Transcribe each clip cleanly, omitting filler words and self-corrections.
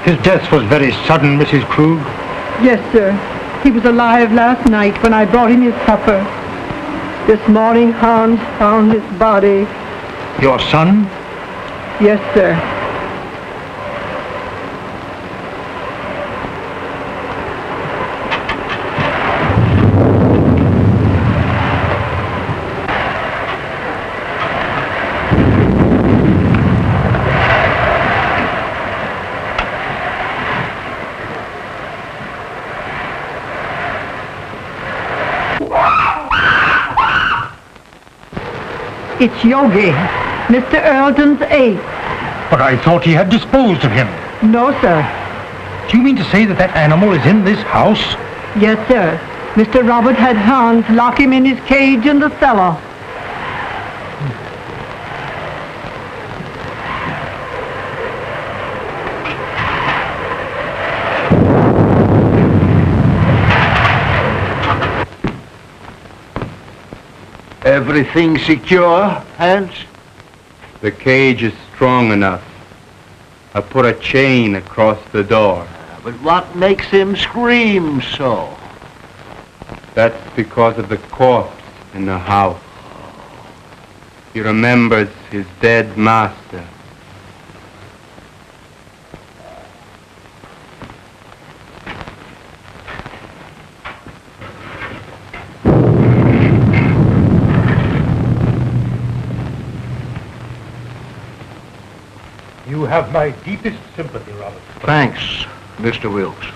His death was very sudden, Mrs. Krug. Yes, sir. He was alive last night when I brought him his supper. This morning, Hans found his body. Your son? Yes, sir. It's Yogi, Mr. Earlton's ape. But I thought he had disposed of him. No, sir. Do you mean to say that that animal is in this house? Yes, sir. Mr. Robert had Hans lock him in his cage in the cellar. Everything secure, Hans? The cage is strong enough. I put a chain across the door. But what makes him scream so? That's because of the corpse in the house. He remembers his dead master. You have my deepest sympathy, Robert. Thanks, Mr. Wilkes.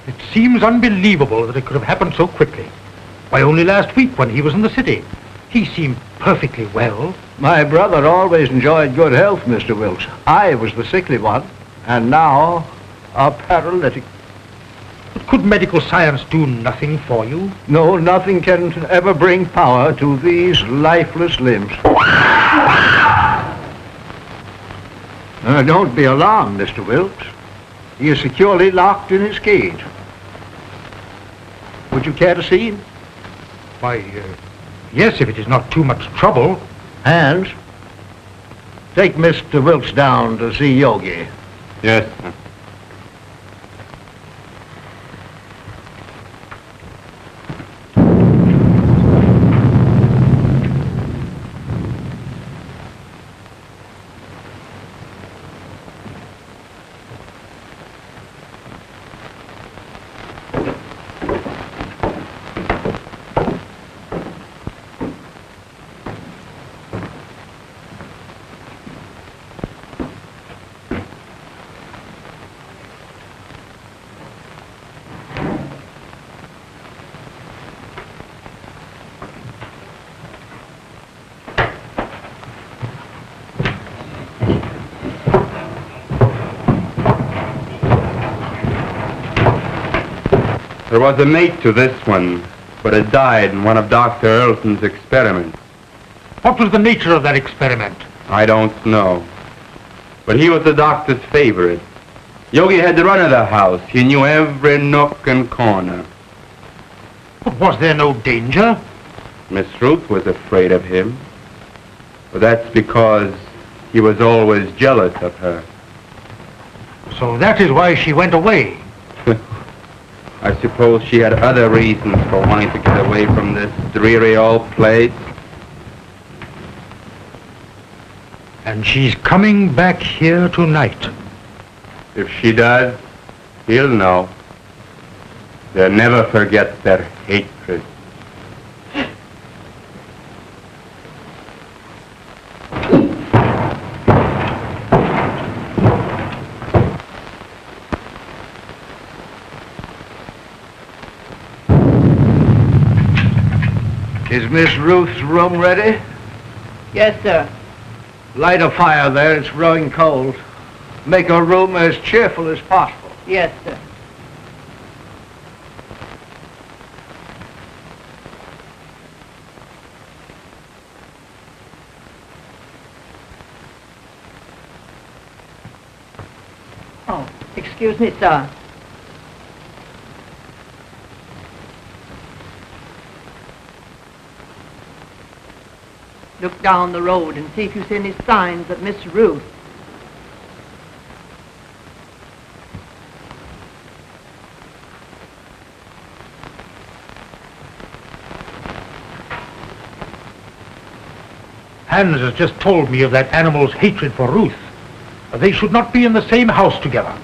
It seems unbelievable that it could have happened so quickly. Why, only last week when he was in the city, he seemed perfectly well. My brother always enjoyed good health, Mr. Wilkes. I was the sickly one, and now a paralytic. But could medical science do nothing for you? No, nothing can ever bring power to these lifeless limbs. Don't be alarmed, Mr. Wilkes. He is securely locked in his cage. Would you care to see him? Why, yes, if it is not too much trouble. Hans, take Mr. Wilkes down to see Yogi. Yes, sir. There was a mate to this one, but it died in one of Dr. Earlton's experiments. What was the nature of that experiment? I don't know. But he was the doctor's favorite. Yogi had the run of the house. He knew every nook and corner. But was there no danger? Miss Ruth was afraid of him. But that's because he was always jealous of her. So that is why she went away. I suppose she had other reasons for wanting to get away from this dreary old place. And she's coming back here tonight. If she does, he'll know. They'll never forget their hatred. Is Miss Ruth's room ready? Yes, sir. Light a fire there, it's growing cold. Make her room as cheerful as possible. Yes, sir. Oh, excuse me, sir. Look down the road and see if you see any signs of Miss Ruth. Hans has just told me of that animal's hatred for Ruth. They should not be in the same house together.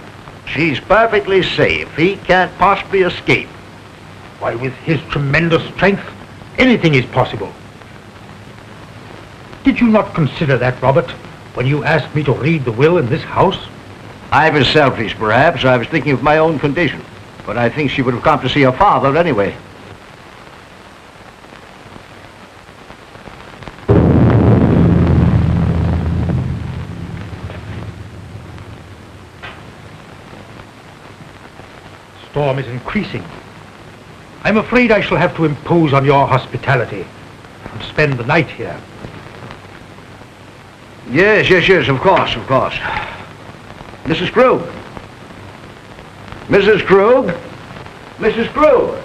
She's perfectly safe. He can't possibly escape. Why, with his tremendous strength, anything is possible. Did you not consider that, Robert, when you asked me to read the will in this house? I was selfish, perhaps. I was thinking of my own condition. But I think she would have come to see her father anyway. Storm is increasing. I'm afraid I shall have to impose on your hospitality and spend the night here. Yes, of course. Mrs. Krug. Mrs. Krug? Mrs. Krug!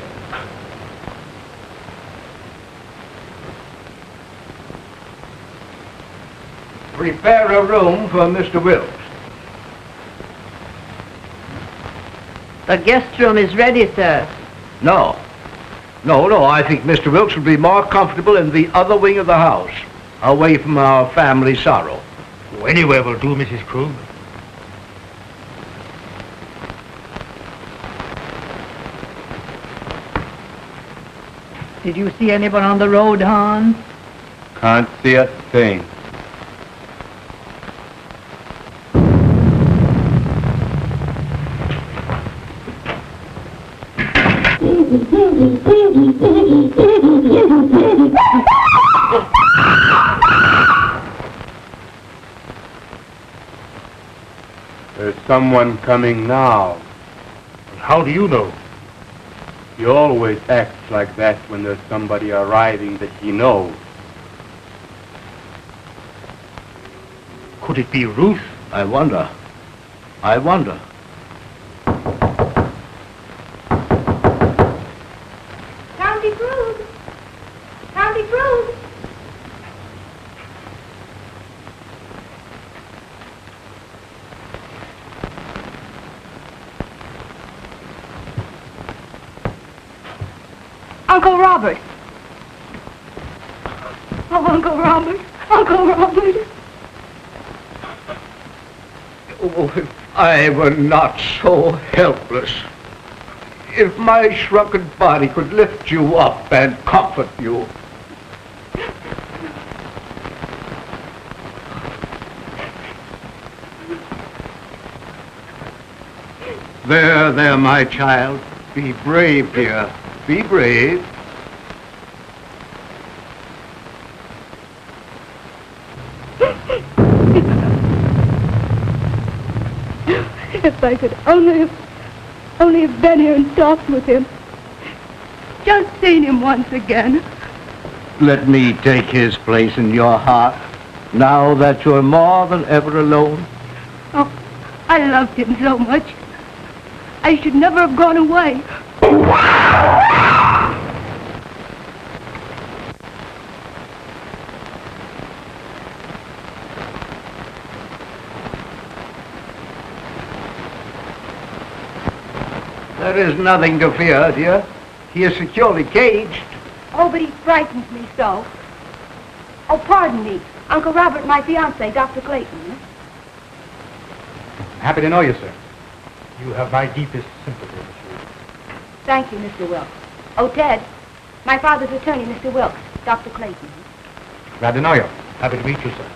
Prepare a room for Mr. Wilkes. The guest room is ready, sir. No, I think Mr. Wilkes would be more comfortable in the other wing of the house, away from our family sorrow. Oh, anywhere will do, Mrs. Krug. Did you see anyone on the road, Hans? Can't see a thing. There's someone coming now. How do you know? He always acts like that when there's somebody arriving that he knows. Could it be Ruth? I wonder. County Krug! County Krug! Uncle Robert! Oh, Uncle Robert! Uncle Robert! Oh, if I were not so helpless. If my shrunken body could lift you up and comfort you. There, my child. Be brave, dear. Be brave. If I could only have been here and talked with him. Just seen him once again. Let me take his place in your heart, now that you're more than ever alone. Oh, I loved him so much. I should never have gone away. There is nothing to fear, dear. He is securely caged. Oh, but he frightens me so. Oh, pardon me. Uncle Robert, my fiancé, Dr. Clayton. Happy to know you, sir. You have my deepest sympathy, Miss Ruth. Thank you, Mr. Wilkes. Oh, Ted, my father's attorney, Mr. Wilkes, Dr. Clayton. Glad to know you. Happy to meet you, sir.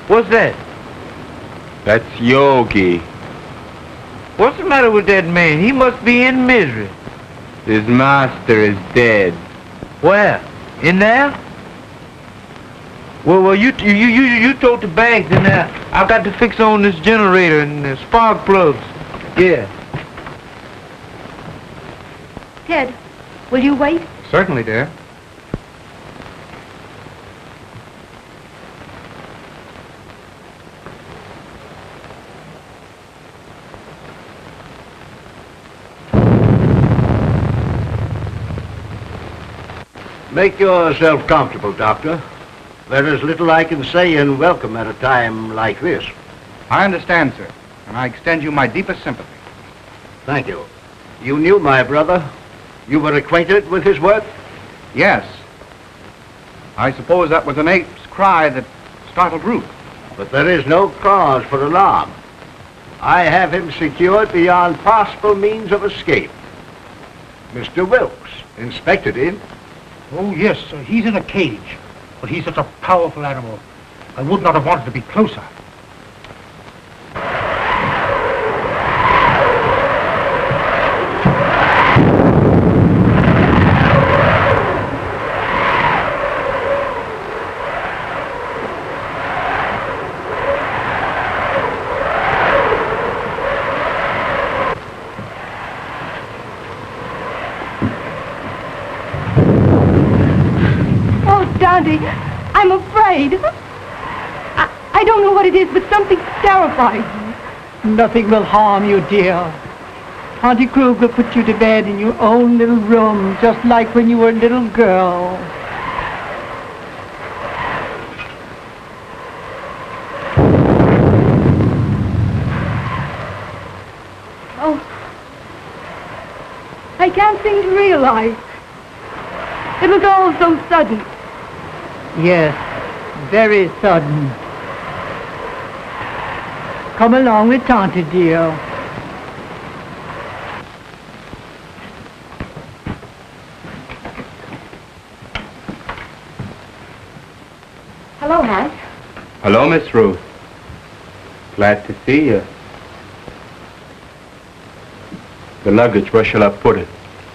What's that? That's Yogi. What's the matter with that man? He must be in misery. His master is dead. Where? In there? Well, you told the bank, and I got to fix on this generator and the spark plugs. Yeah. Ted, will you wait? Certainly, dear. Make yourself comfortable, Doctor. There is little I can say in welcome at a time like this. I understand, sir, and I extend you my deepest sympathy. Thank you. You knew my brother. You were acquainted with his work? Yes. I suppose that was an ape's cry that startled Ruth. But there is no cause for alarm. I have him secured beyond possible means of escape. Mr. Wilkes, inspected him. Oh, yes, sir. He's in a cage. But he's such a powerful animal. I would not have wanted to be closer. Dante, I'm afraid. I don't know what it is, but something terrifies me. Nothing will harm you, dear. Auntie Kruger put you to bed in your own little room, just like when you were a little girl. Oh, I can't seem to realize. It was all so sudden. Yes, very sudden. Come along with Tante, dear. Hello, Hans. Hello, Miss Ruth. Glad to see you. The luggage, where shall I put it?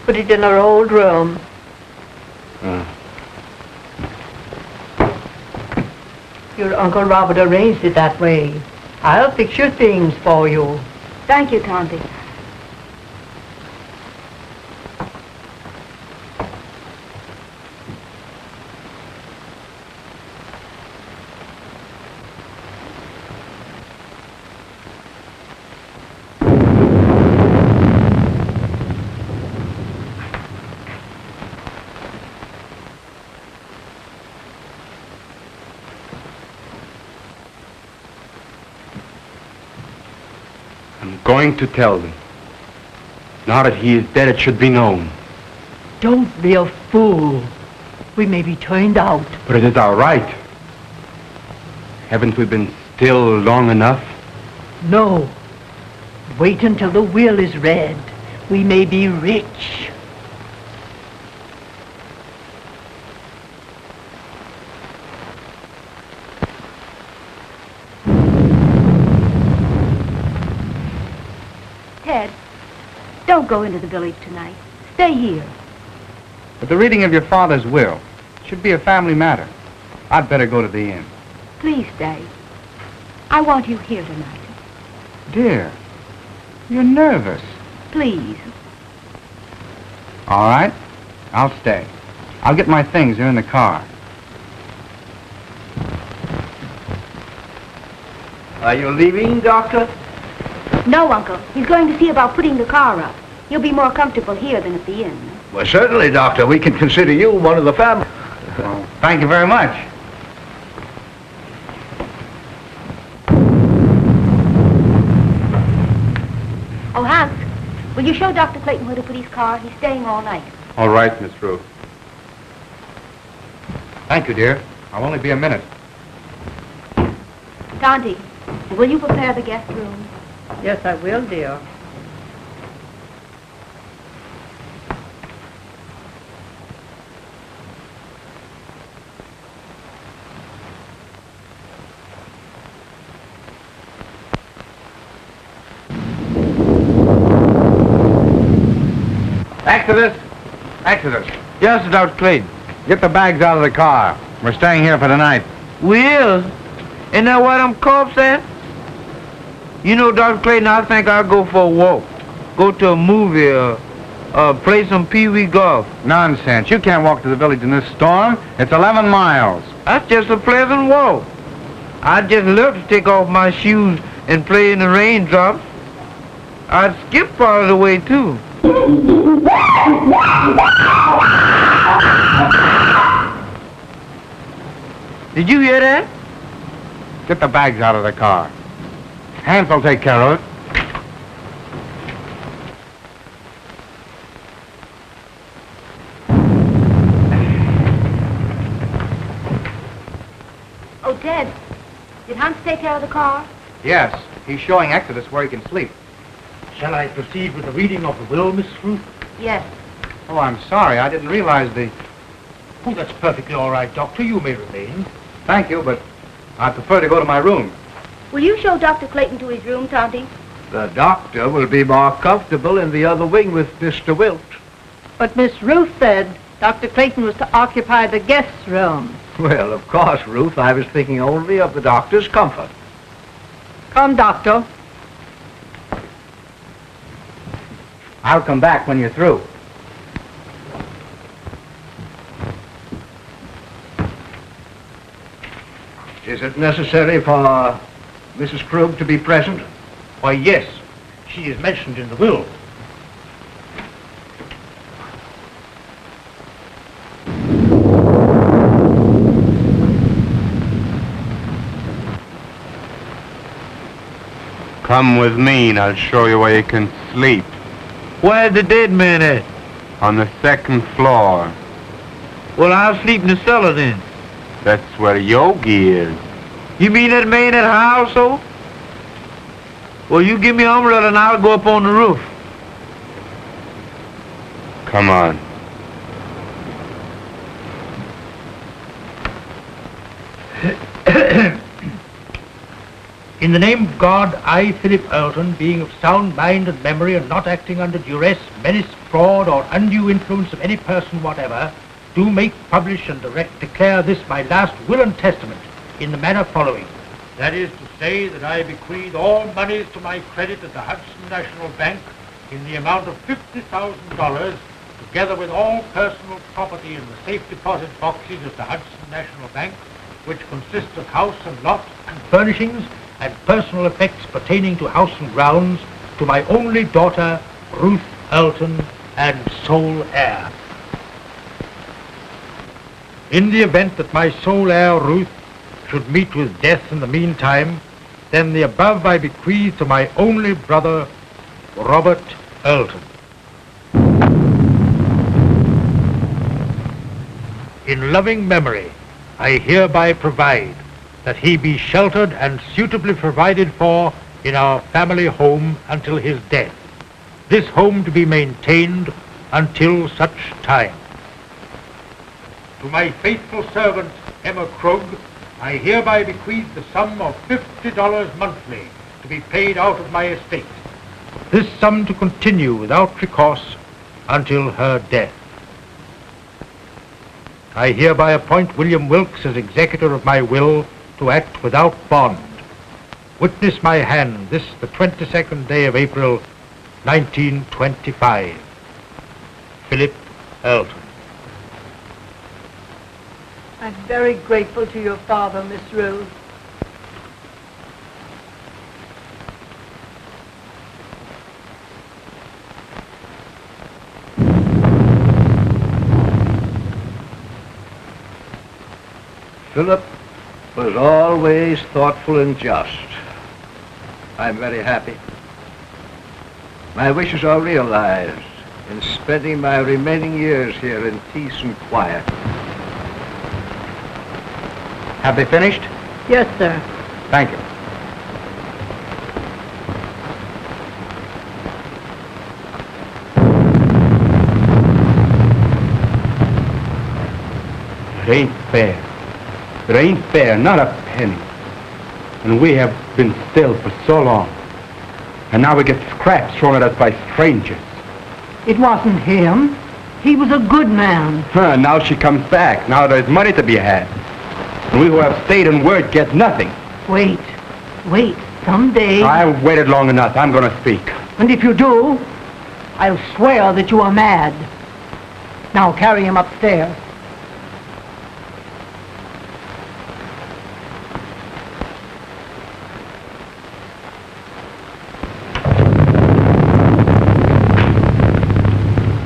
Put it in our old room. Your Uncle Robert arranged it that way. I'll fix your things for you. Thank you, Tante. Going to tell them. Now that he is dead, it should be known. Don't be a fool. We may be turned out. But it is our right. Haven't we been still long enough? No. Wait until the will is read. We may be rich. Ted, don't go into the village tonight. Stay here. But the reading of your father's will should be a family matter. I'd better go to the inn. Please stay. I want you here tonight. Dear, you're nervous. Please. All right, I'll stay. I'll get my things. They're in the car. Are you leaving, Doctor? No, Uncle. He's going to see about putting the car up. You'll be more comfortable here than at the inn. Well, certainly, Doctor. We can consider you one of the family. Well, thank you very much. Oh, Hans, will you show Dr. Clayton where to put his car? He's staying all night. All right, Miss Ruth. Thank you, dear. I'll only be a minute. Tante, will you prepare the guest room? Yes, I will, dear. Exodus! Exodus! Yes, Dr. Clayton. Get the bags out of the car. We're staying here for the night. We is. Isn't that what I'm corpse at? You know, Dr. Clayton, I think I'll go for a walk. Go to a movie or play some pee-wee golf. Nonsense. You can't walk to the village in this storm. It's 11 miles. That's just a pleasant walk. I'd just love to take off my shoes and play in the raindrops. I'd skip part of the way, too. Did you hear that? Get the bags out of the car. Hans will take care of it. Ted, did Hans take care of the car? Yes, he's showing Exodus where he can sleep. Shall I proceed with the reading of the will, Miss Ruth? Yes. Oh, I'm sorry. I didn't realize the... Oh, that's perfectly all right, Doctor. You may remain. Thank you, but I prefer to go to my room. Will you show Dr. Clayton to his room, Tonty? The doctor will be more comfortable in the other wing with Mr. Wilt. But Miss Ruth said Dr. Clayton was to occupy the guest's room. Well, of course, Ruth, I was thinking only of the doctor's comfort. Come, Doctor. I'll come back when you're through. Is it necessary for Mrs. Krug to be present? Why, yes. She is mentioned in the will. Come with me and I'll show you where you can sleep. Where's the dead man at? On the second floor. Well, I'll sleep in the cellar then. That's where Yogi is. You mean that man at her household? Well, you give me an umbrella and I'll go up on the roof. Come on. In the name of God, I, Philip Earlton, being of sound mind and memory and not acting under duress, menace, fraud, or undue influence of any person whatever, do make, publish, and declare this my last will and testament in the manner following. That is to say that I bequeath all monies to my credit at the Hudson National Bank in the amount of $50,000, together with all personal property in the safe deposit boxes of the Hudson National Bank, which consist of house and lot and furnishings and personal effects pertaining to house and grounds, to my only daughter, Ruth Earlton, and sole heir. In the event that my sole heir, Ruth, should meet with death in the meantime, then the above I bequeath to my only brother, Robert Earlton. In loving memory, I hereby provide that he be sheltered and suitably provided for in our family home until his death, this home to be maintained until such time. To my faithful servant, Emma Krug, I hereby bequeath the sum of $50 monthly to be paid out of my estate, this sum to continue without recourse until her death. I hereby appoint William Wilkes as executor of my will to act without bond. Witness my hand this the 22nd day of April, 1925. Philip Earlton. I'm very grateful to your father, Miss Rose. Philip was always thoughtful and just. I'm very happy. My wishes are realized in spending my remaining years here in peace and quiet. Have they finished? Yes, sir. Thank you. It ain't fair. It ain't fair, not a penny. And we have been still for so long. And now we get scraps thrown at us by strangers. It wasn't him. He was a good man. Now she comes back. Now there's money to be had. And we who have stayed in word get nothing. Wait. Someday. I've waited long enough. I'm going to speak. And if you do, I'll swear that you are mad. Now carry him upstairs.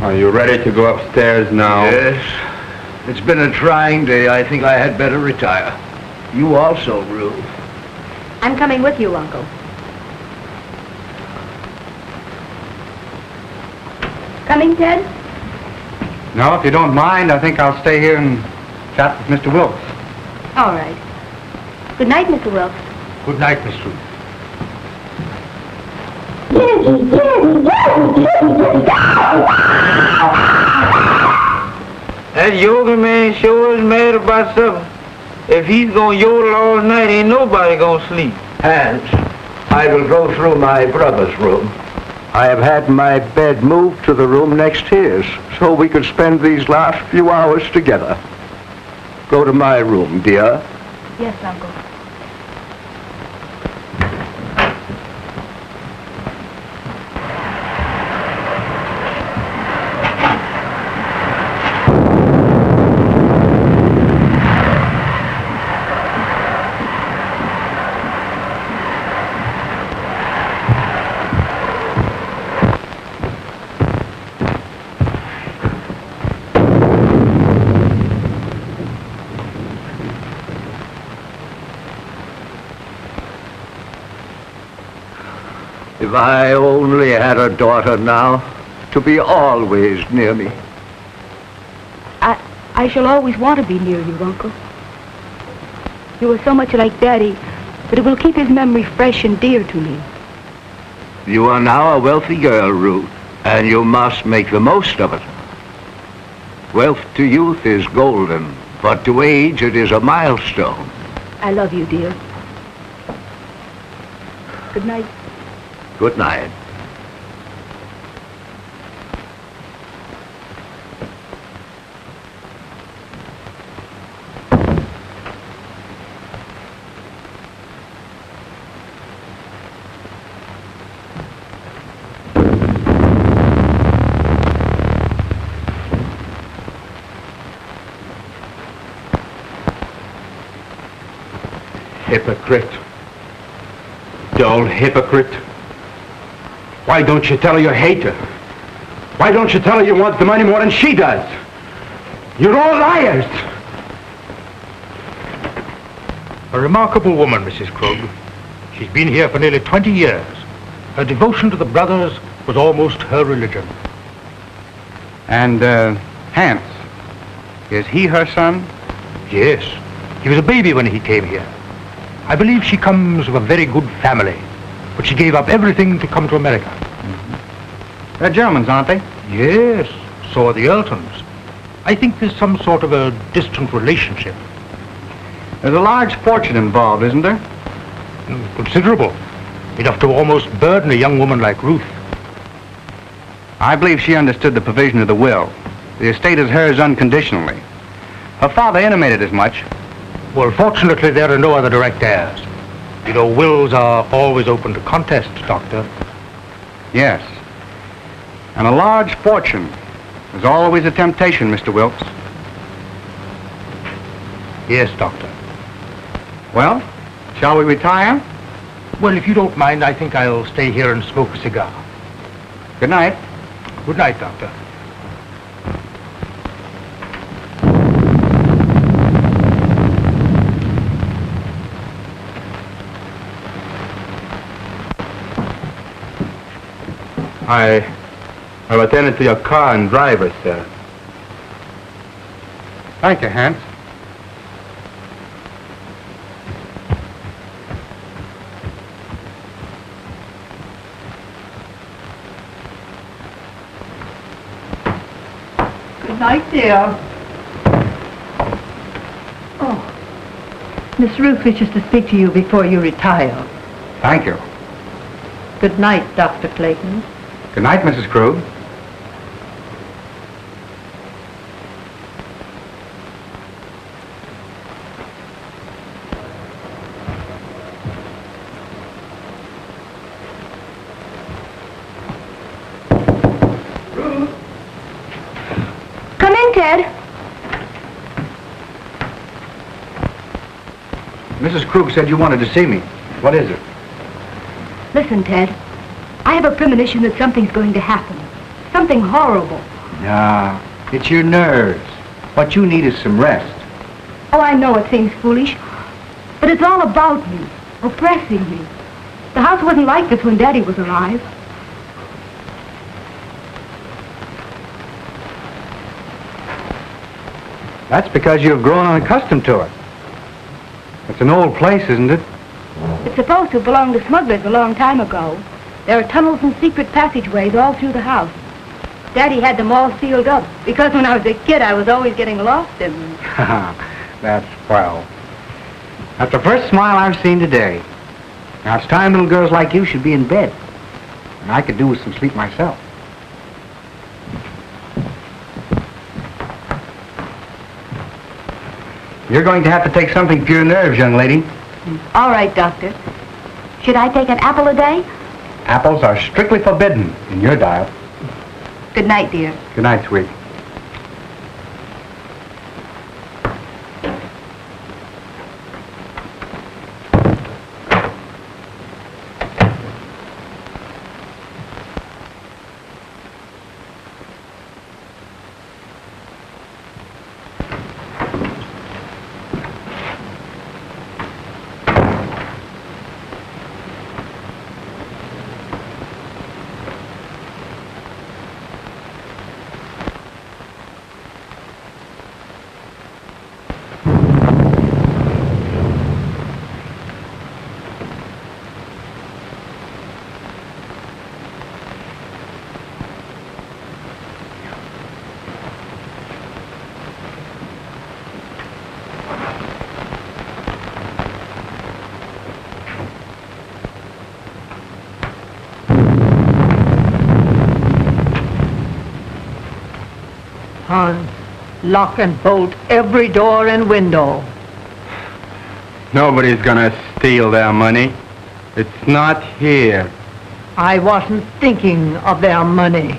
Are you ready to go upstairs now? Yes. It's been a trying day. I think I had better retire. You also, Ruth. I'm coming with you, Uncle. Coming, Ted? No, if you don't mind, I think I'll stay here and chat with Mr. Wilkes. All right. Good night, Mr. Wilkes. Good night, Miss Ruth. That yoga man sure is mad about something. If he's gonna yodel all night, ain't nobody gonna sleep. Hans, I will go through my brother's room. I have had my bed moved to the room next to his, so we could spend these last few hours together. Go to my room, dear. Yes, Uncle. If I only had a daughter now, to be always near me. I shall always want to be near you, Uncle. You are so much like Daddy that it will keep his memory fresh and dear to me. You are now a wealthy girl, Ruth, and you must make the most of it. Wealth to youth is golden, but to age it is a milestone. I love you, dear. Good night. Good night. Hypocrite. Dull hypocrite. Why don't you tell her you hate her? Why don't you tell her you want the money more than she does? You're all liars. A remarkable woman, Mrs. Krug. She's been here for nearly 20 years. Her devotion to the brothers was almost her religion. And, Hans, is he her son? Yes. He was a baby when he came here. I believe she comes of a very good family, but she gave up everything to come to America. They're Germans, aren't they? Yes, so are the Eltons. I think there's some sort of a distant relationship. There's a large fortune involved, isn't there? Considerable. Enough to almost burden a young woman like Ruth. I believe she understood the provision of the will. The estate is hers unconditionally. Her father intimated as much. Well, fortunately, there are no other direct heirs. You know, wills are always open to contest, Doctor. Yes. And a large fortune is always a temptation, Mr. Wilkes. Yes, Doctor. Well, shall we retire? Well, if you don't mind, I think I'll stay here and smoke a cigar. Good night. Good night, Doctor. I've attended to your car and driver, sir. Thank you, Hans. Good night, dear. Oh, Miss Ruth wishes to speak to you before you retire. Thank you. Good night, Dr. Clayton. Good night, Mrs. Krug. Come in, Ted. Mrs. Krug said you wanted to see me. What is it? Listen, Ted. I have a premonition that something's going to happen. Something horrible. Nah, it's your nerves. What you need is some rest. Oh, I know it seems foolish, but it's all about me, oppressing me. The house wasn't like this when Daddy was alive. That's because you've grown unaccustomed to it. It's an old place, isn't it? It's supposed to have belonged to smugglers a long time ago. There are tunnels and secret passageways all through the house. Daddy had them all sealed up, because when I was a kid, I was always getting lost in them. That's swell. That's the first smile I've seen today. Now, it's time little girls like you should be in bed. And I could do with some sleep myself. You're going to have to take something for your nerves, young lady. All right, Doctor. Should I take an apple a day? Apples are strictly forbidden in your diet. Good night, dear. Good night, sweet. Hans, lock and bolt every door and window. Nobody's gonna steal their money. It's not here. I wasn't thinking of their money.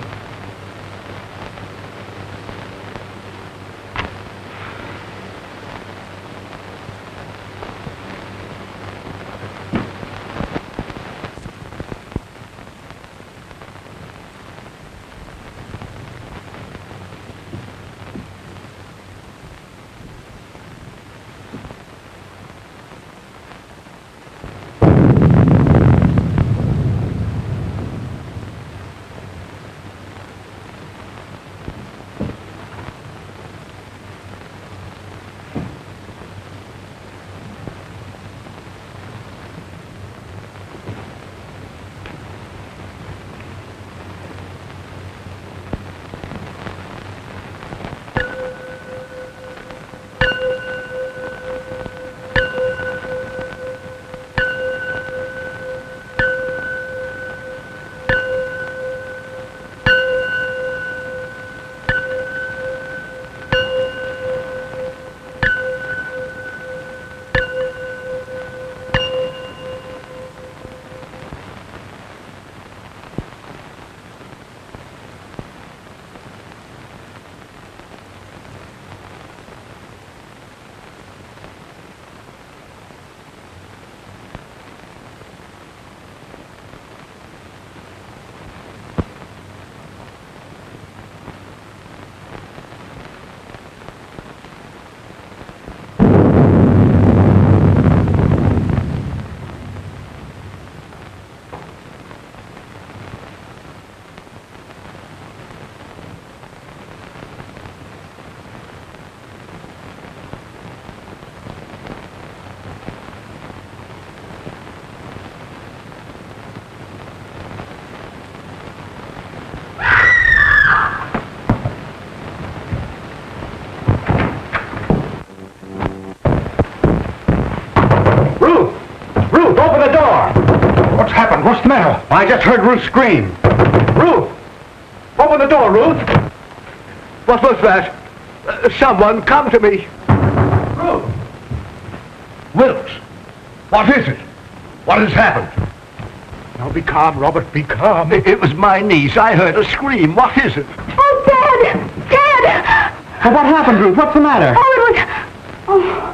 What's the matter? I just heard Ruth scream. Ruth! Open the door, Ruth! What was that? Someone come to me. Ruth! Wilkes! What is it? What has happened? Now be calm, Robert, be calm. It was my niece. I heard a scream. What is it? Oh, Dad! Dad! Well, what happened, Ruth? What's the matter? Oh, it was... Oh.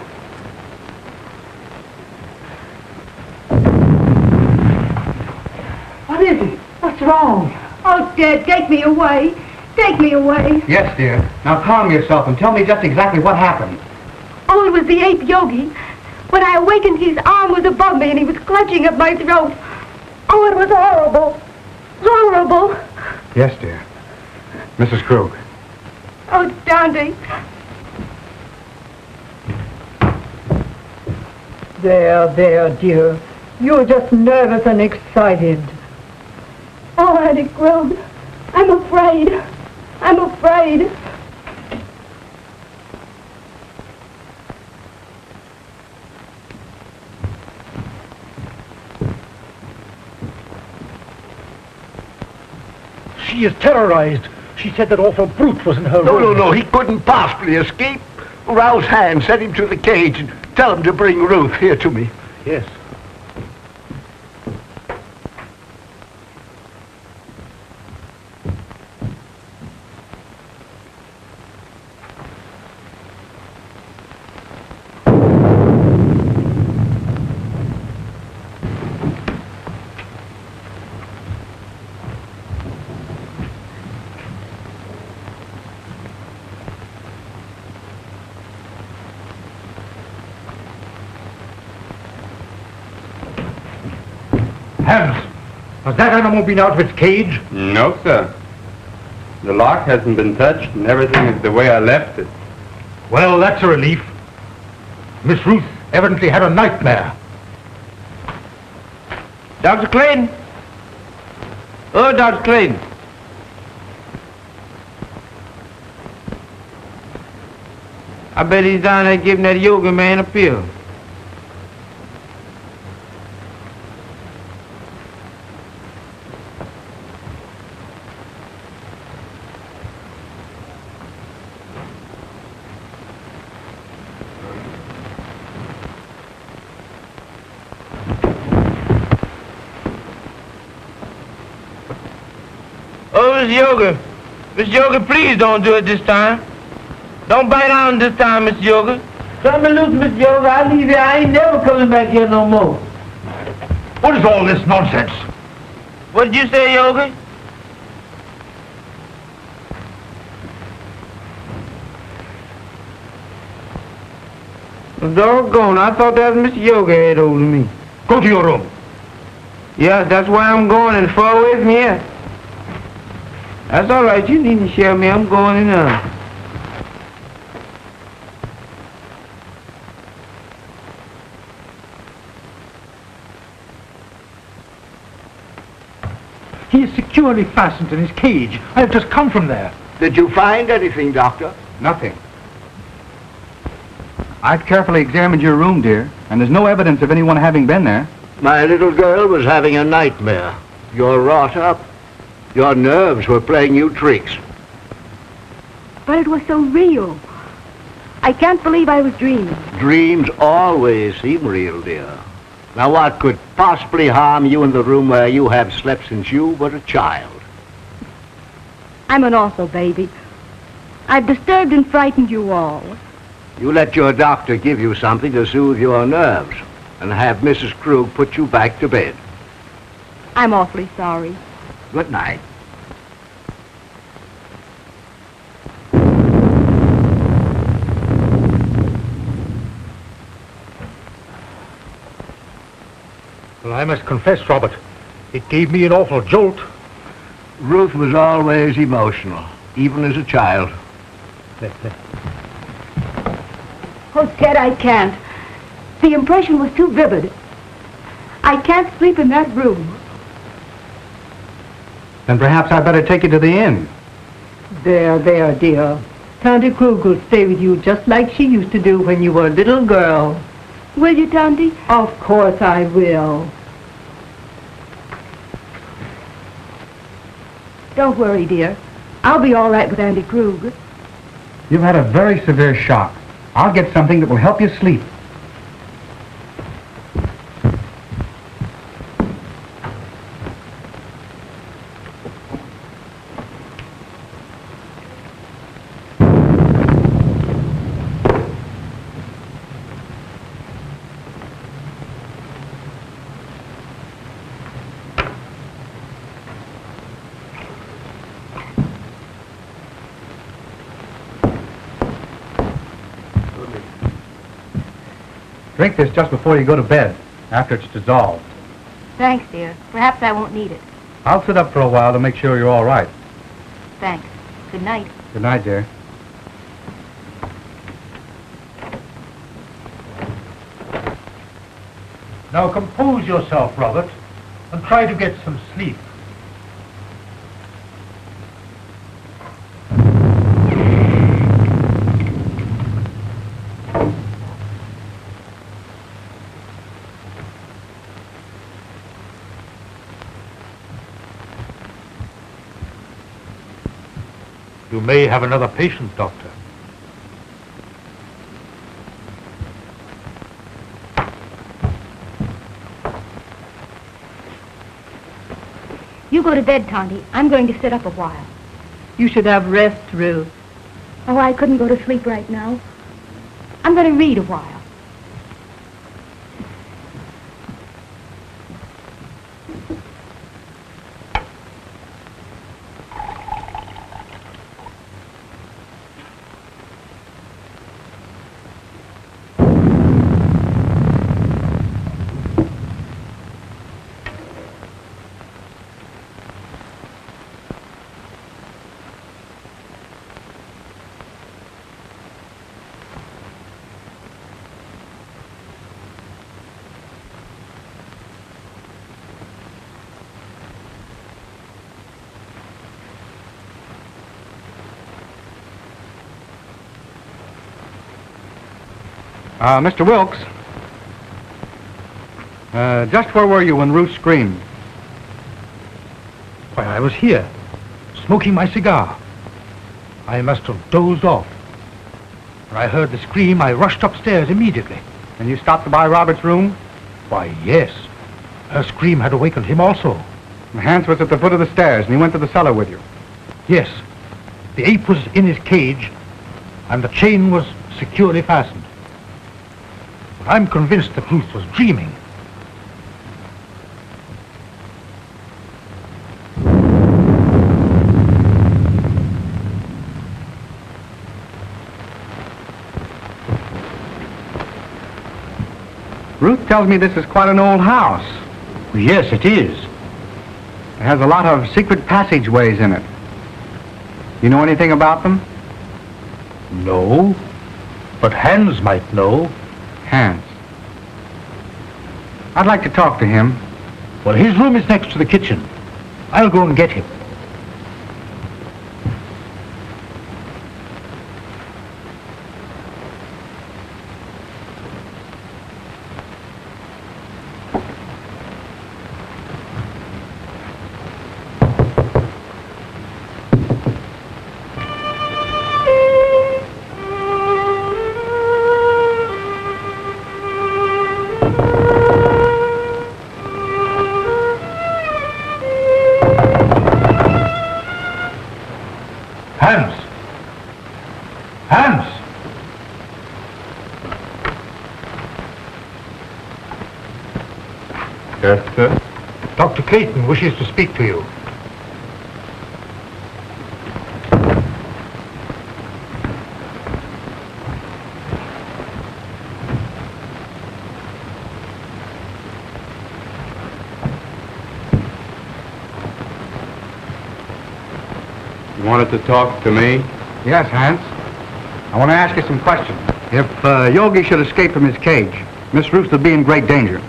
What is it? What's wrong? Oh, Dad, take me away. Take me away. Yes, dear. Now calm yourself and tell me just exactly what happened. Oh, it was the ape Yogi. When I awakened, his arm was above me and he was clutching at my throat. Oh, it was horrible. Horrible. Yes, dear. Mrs. Krug. Oh, Dante. There, dear. You're just nervous and excited. Oh, Auntie Krug, I'm afraid. I'm afraid. She is terrorized. She said that awful brute was in her room. No, he couldn't possibly escape. Rouse Hand, send him to the cage and tell him to bring Ruth here to me. Yes. Hans, has that animal been out of its cage? No, sir. The lock hasn't been touched and everything is the way I left it. Well, that's a relief. Miss Ruth evidently had a nightmare. Dr. Clayton? Oh, Dr. Clayton. I bet he's down there giving that yoga man a pill. Oh, Miss Yoga. Miss Yoga, please don't do it this time. Don't bite on this time, Miss Yoga. Cut me loose, Miss Yoga. I leave here. I ain't never coming back here no more. What is all this nonsense? What did you say, Yoga? Doggone, I thought that was Miss Yoga had hold of me. Go to your room. Yeah, that's where I'm going and far away from here. That's all right. You needn't share me. I'm going in now. He is securely fastened in his cage. I have just come from there. Did you find anything, Doctor? Nothing. I've carefully examined your room, dear, and there's no evidence of anyone having been there. My little girl was having a nightmare. You're wrought up. Your nerves were playing you tricks. But it was so real. I can't believe I was dreaming. Dreams always seem real, dear. Now what could possibly harm you in the room where you have slept since you were a child? I'm an awful baby. I've disturbed and frightened you all. You let your doctor give you something to soothe your nerves and have Mrs. Krug put you back to bed. I'm awfully sorry. Good night. Well, I must confess, Robert, it gave me an awful jolt. Ruth was always emotional, even as a child. Oh, Ted, I can't. The impression was too vivid. I can't sleep in that room. Then perhaps I'd better take you to the inn. There, dear. Tante Krug will stay with you just like she used to do when you were a little girl. Will you, Tante? Of course I will. Don't worry, dear. I'll be all right with Auntie Krug. You've had a very severe shock. I'll get something that will help you sleep. Drink this just before you go to bed, after it's dissolved. Thanks, dear. Perhaps I won't need it. I'll sit up for a while to make sure you're all right. Thanks. Good night. Good night, dear. Now compose yourself, Robert, and try to get some sleep. You may have another patient, Doctor. You go to bed, Tonty. I'm going to sit up a while. You should have rest, Ruth. Oh, I couldn't go to sleep right now. I'm going to read a while. Mr. Wilkes, just where were you when Ruth screamed? Why, I was here, smoking my cigar. I must have dozed off. When I heard the scream, I rushed upstairs immediately. And you stopped by Robert's room? Why, yes. Her scream had awakened him also. Hans was at the foot of the stairs, and he went to the cellar with you. Yes. The ape was in his cage, and the chain was securely fastened. But I'm convinced that Ruth was dreaming. Ruth tells me this is quite an old house. Yes, it is. It has a lot of secret passageways in it. You know anything about them? No, but Hans might know. Hans. I'd like to talk to him. Well, his room is next to the kitchen. I'll go and get him. Yes, sir? Dr. Clayton wishes to speak to you. You wanted to talk to me? Yes, Hans. I want to ask you some questions. If Yogi should escape from his cage, Miss Ruth would be in great danger.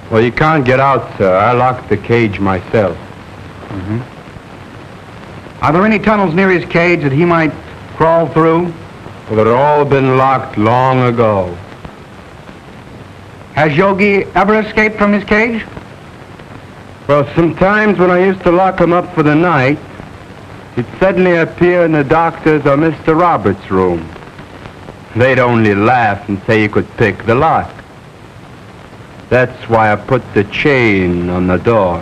Well, you can't get out, sir. I locked the cage myself. Mm-hmm. Are there any tunnels near his cage that he might crawl through? Well, they'd all been locked long ago. Has Yogi ever escaped from his cage? Well, sometimes when I used to lock him up for the night, he'd suddenly appear in the doctor's or Mr. Roberts' room. They'd only laugh and say he could pick the lock. That's why I put the chain on the door.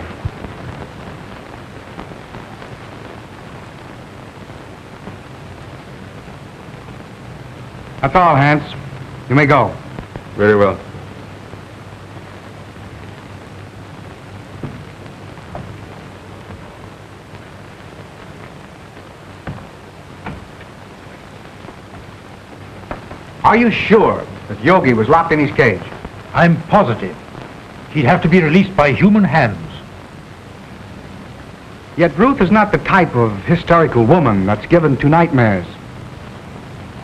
That's all, Hans. You may go. Very well. Are you sure that Yogi was locked in his cage? I'm positive. He'd have to be released by human hands. Yet Ruth is not the type of hysterical woman that's given to nightmares.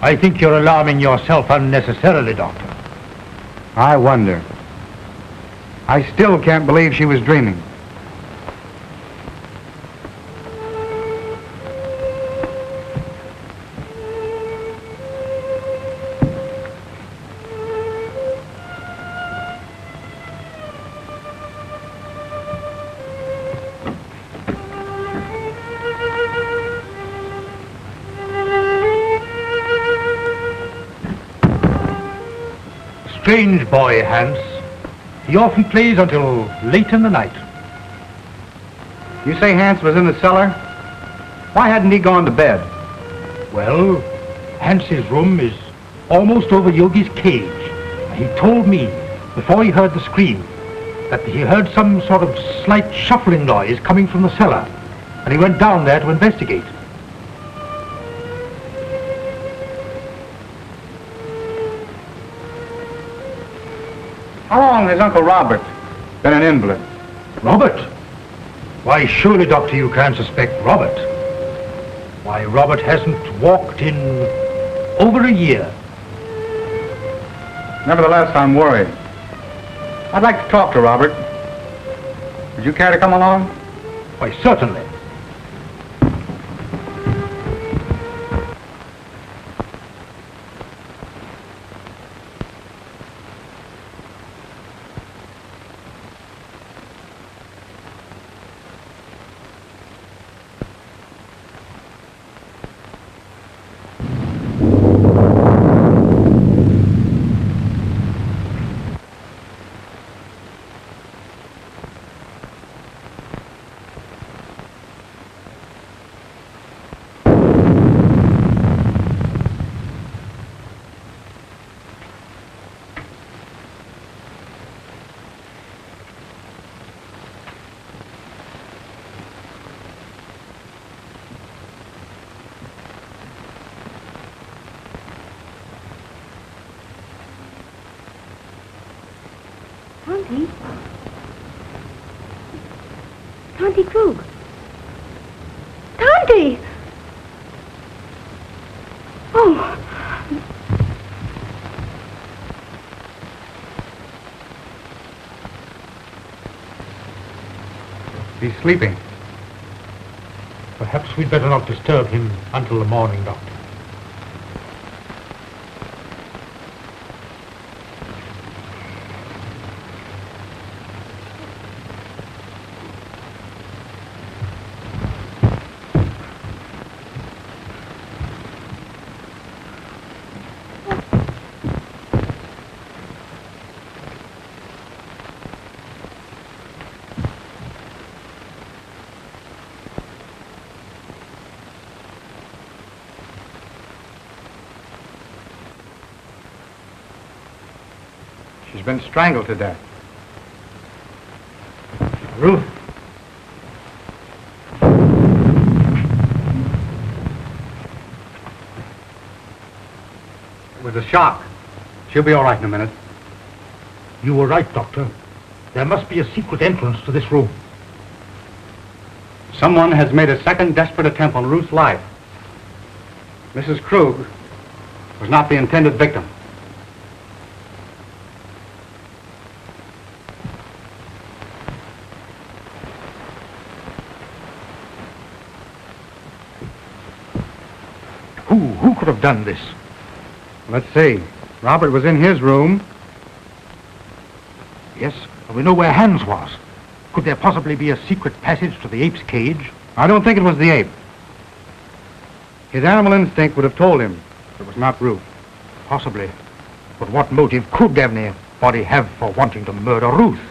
I think you're alarming yourself unnecessarily, Doctor. I wonder. I still can't believe she was dreaming. Strange boy, Hans. He often plays until late in the night. You say Hans was in the cellar? Why hadn't he gone to bed? Well, Hans's room is almost over Yogi's cage. He told me, before he heard the scream, that he heard some sort of slight shuffling noise coming from the cellar, and he went down there to investigate. How long has Uncle Robert been an invalid? Robert? Why, surely, Doctor, you can't suspect Robert. Why, Robert hasn't walked in over a year. Nevertheless, I'm worried. I'd like to talk to Robert. Would you care to come along? Why, certainly. Tonty Krug. Tonty! Oh. He's sleeping. Perhaps we'd better not disturb him until the morning, Doctor. She's been strangled to death. Ruth. It was a shock. She'll be all right in a minute. You were right, Doctor. There must be a secret entrance to this room. Someone has made a second desperate attempt on Ruth's life. Mrs. Krug was not the intended victim. Who could have done this? Let's see. Robert was in his room. Yes, we know where Hans was. Could there possibly be a secret passage to the ape's cage? I don't think it was the ape. His animal instinct would have told him it was not Ruth. Possibly. But what motive could anybody have for wanting to murder Ruth?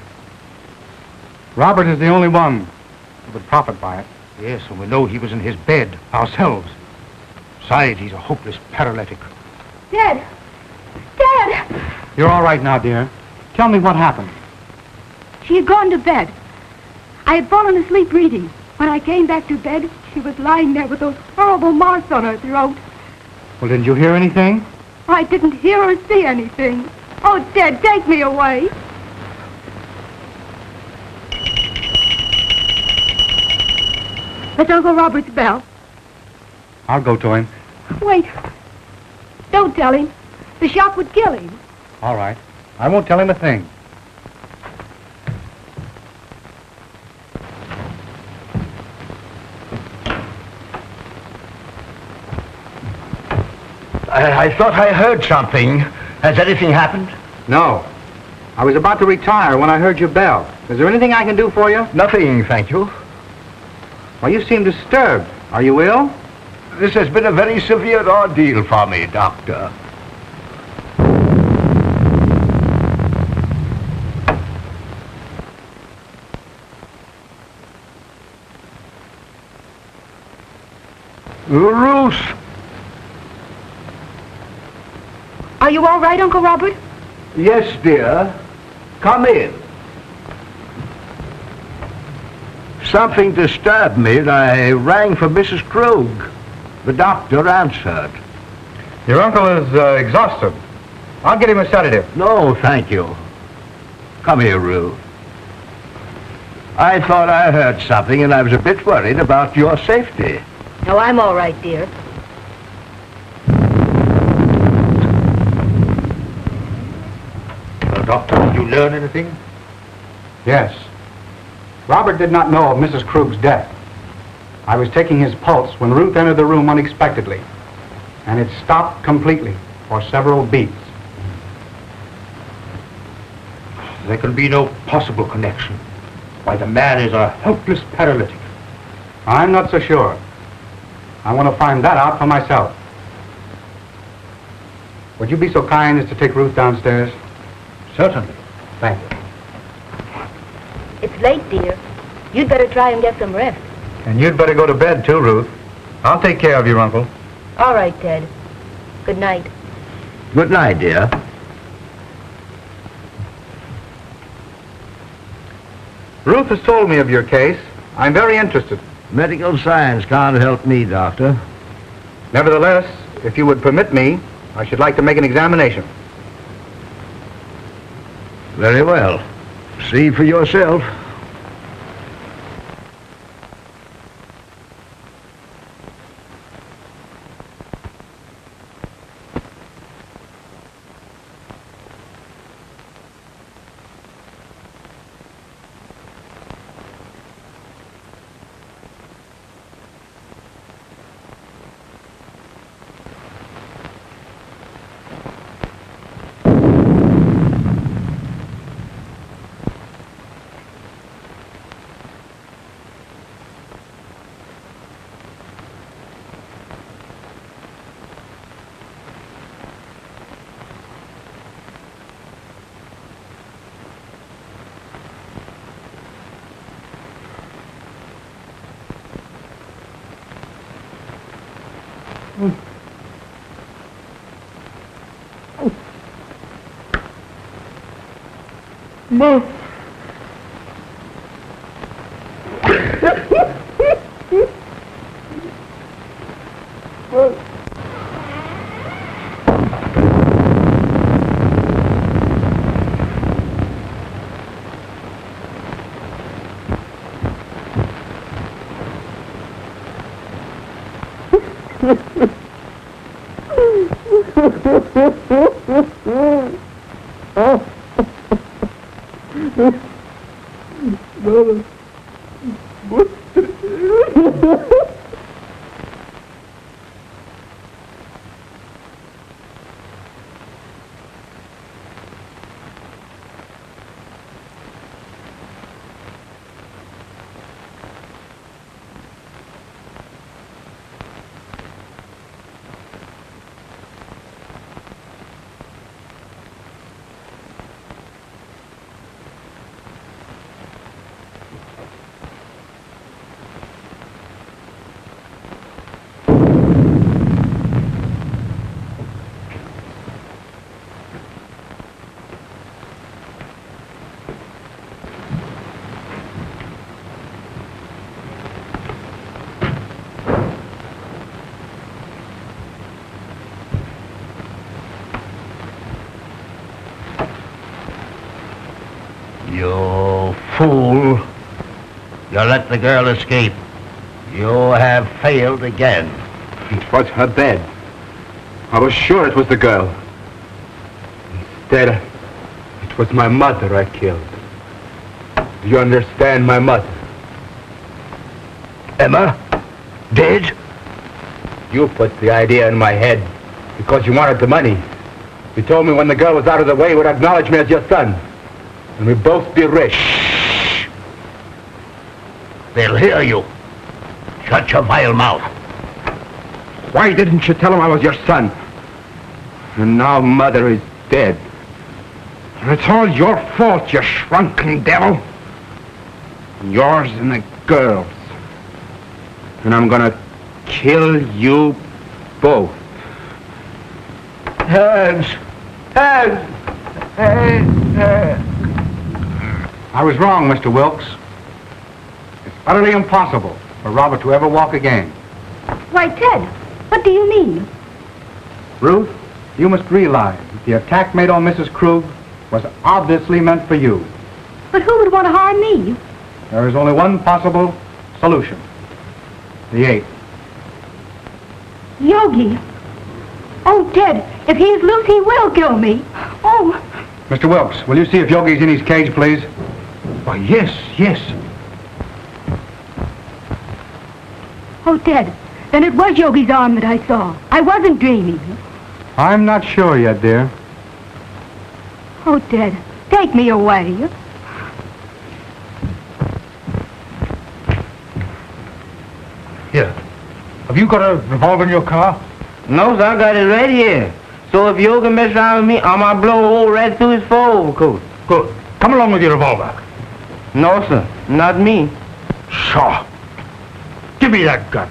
Robert is the only one who would profit by it. Yes, and we know he was in his bed ourselves. Besides, he's a hopeless paralytic. Dad! Dad! You're all right now, dear. Tell me what happened. She had gone to bed. I had fallen asleep reading. When I came back to bed, she was lying there with those horrible marks on her throat. Well, didn't you hear anything? I didn't hear or see anything. Oh, Dad, take me away. That's Uncle Robert's bell. I'll go to him. Wait. Don't tell him. The shock would kill him. All right. I won't tell him a thing. I thought I heard something. Has anything happened? No. I was about to retire when I heard your bell. Is there anything I can do for you? Nothing, thank you. Well, you seem disturbed. Are you ill? This has been a very severe ordeal for me, Doctor. Ruth! Are you all right, Uncle Robert? Yes, dear. Come in. Something disturbed me and I rang for Mrs. Krug. The doctor answered. Your uncle is exhausted. I'll get him a sedative. No, thank you. Come here, Ruth. I thought I heard something and I was a bit worried about your safety. No, I'm all right, dear. Well, Doctor, did you learn anything? Yes. Robert did not know of Mrs. Krug's death. I was taking his pulse when Ruth entered the room unexpectedly, and it stopped completely for several beats. There can be no possible connection. Why, the man is a helpless paralytic. I'm not so sure. I want to find that out for myself. Would you be so kind as to take Ruth downstairs? Certainly. Thank you. It's late, dear. You'd better try and get some rest. And you'd better go to bed, too, Ruth. I'll take care of your uncle. All right, Ted. Good night. Good night, dear. Ruth has told me of your case. I'm very interested. Medical science can't help me, Doctor. Nevertheless, if you would permit me, I should like to make an examination. Very well. See for yourself. You fool. You let the girl escape. You have failed again. It was her bed. I was sure it was the girl. Instead, it was my mother I killed. Do you understand, my mother? Emma? Dead? You put the idea in my head. Because you wanted the money. You told me when the girl was out of the way, you would acknowledge me as your son. And we'd both be rich. Shh! They'll hear you. Shut your vile mouth. Why didn't you tell him I was your son? And now Mother is dead. And it's all your fault, you shrunken devil. Yours and the girls. And I'm gonna kill you both. Hands! Hands! I was wrong, Mr. Wilkes. It's utterly impossible for Robert to ever walk again. Why, Ted, what do you mean? Ruth, you must realize that the attack made on Mrs. Krug was obviously meant for you. But who would want to harm me? There is only one possible solution. The ape. Yogi. Oh, Ted, if he's loose, he will kill me. Oh. Mr. Wilkes, will you see if Yogi's in his cage, please? Why, yes, yes. Oh, Ted, then it was Yogi's arm that I saw. I wasn't dreaming. I'm not sure yet, dear. Oh, Ted, take me away. Here. Have you got a revolver in your car? No, sir, I got it right here. So if you can mess around with me, I might blow a hole right through his fur overcoat. Good. Come along with your revolver. No, sir, not me. Shaw. Give me that gun.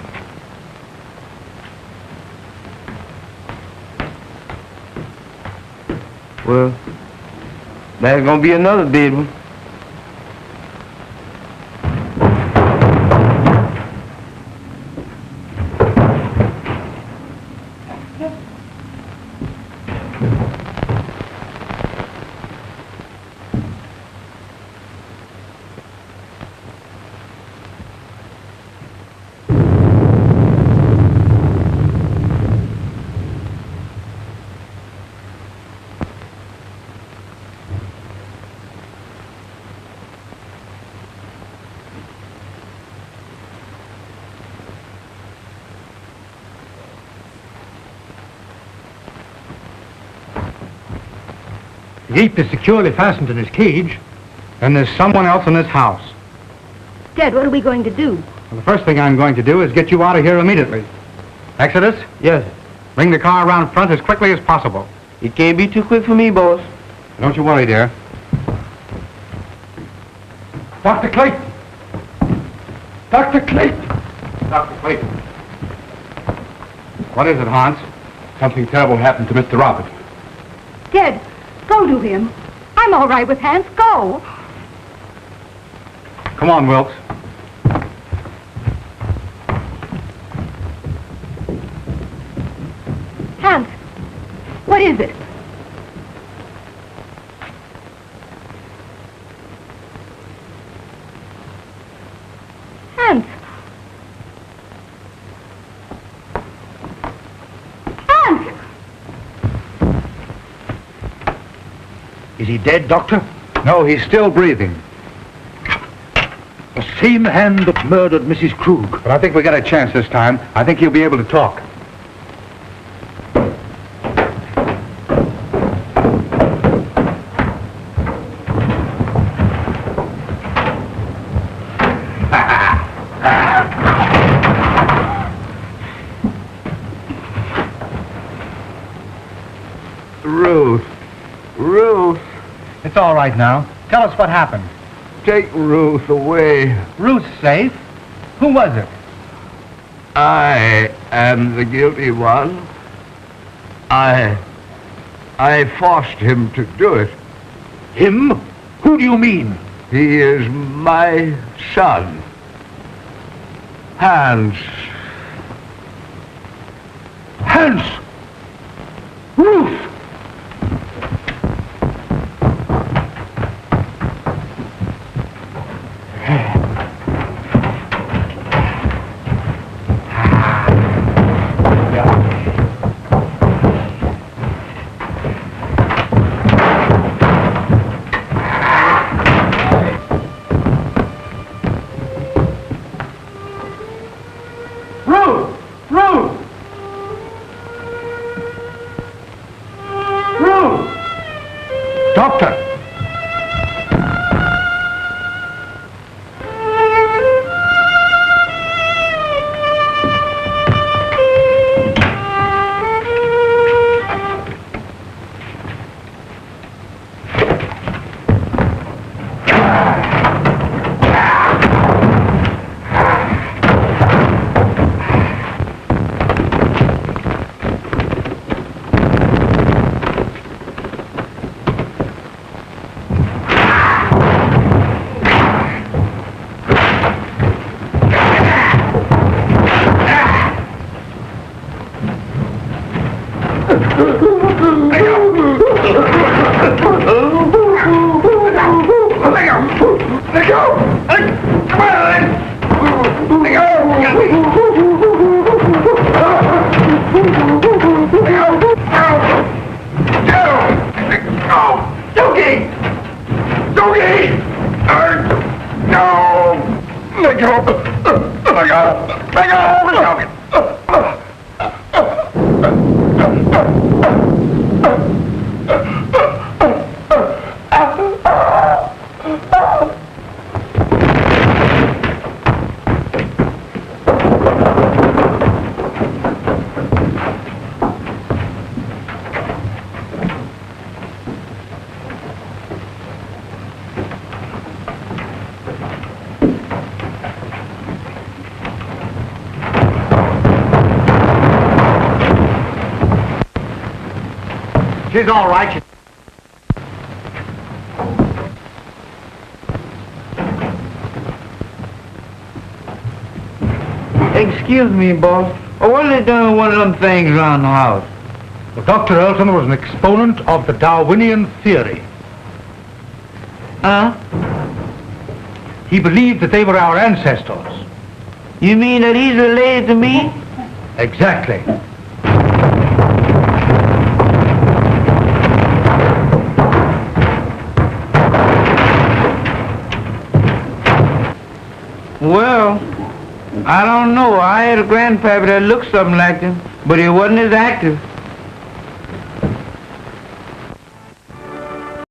Well, there's gonna be another big one. The ape is securely fastened in his cage. Then there's someone else in this house. Ted, what are we going to do? Well, the first thing I'm going to do is get you out of here immediately. Exodus, Yes, sir. bring the car around front as quickly as possible. It can't be too quick for me, boss. Don't you worry, dear. Dr. Clayton! Dr. Clayton! Dr. Clayton. What is it, Hans? Something terrible happened to Mr. Robert. Ted, go to him. I'm all right with Hans. Go. Come on, Wilkes. Hans, what is it? Hans. Hans! Is he dead, Doctor? No, he's still breathing. The same hand that murdered Mrs. Krug. But I think we got a chance this time. I think he'll be able to talk. Ruth, It's all right now. Tell us what happened. take Ruth away. Ruth's safe. Who was it? I am the guilty one. I forced him to do it. Him? Who do you mean? He is my son. Hans. Hans! Ruth! She's all right. Excuse me, boss. What are they doing with one of them things around the house? Well, Dr. Elton was an exponent of the Darwinian theory. Huh? He believed that they were our ancestors. You mean that he's related to me? Exactly. Well, I don't know. I had a grandpappy that looked something like him, but he wasn't as active.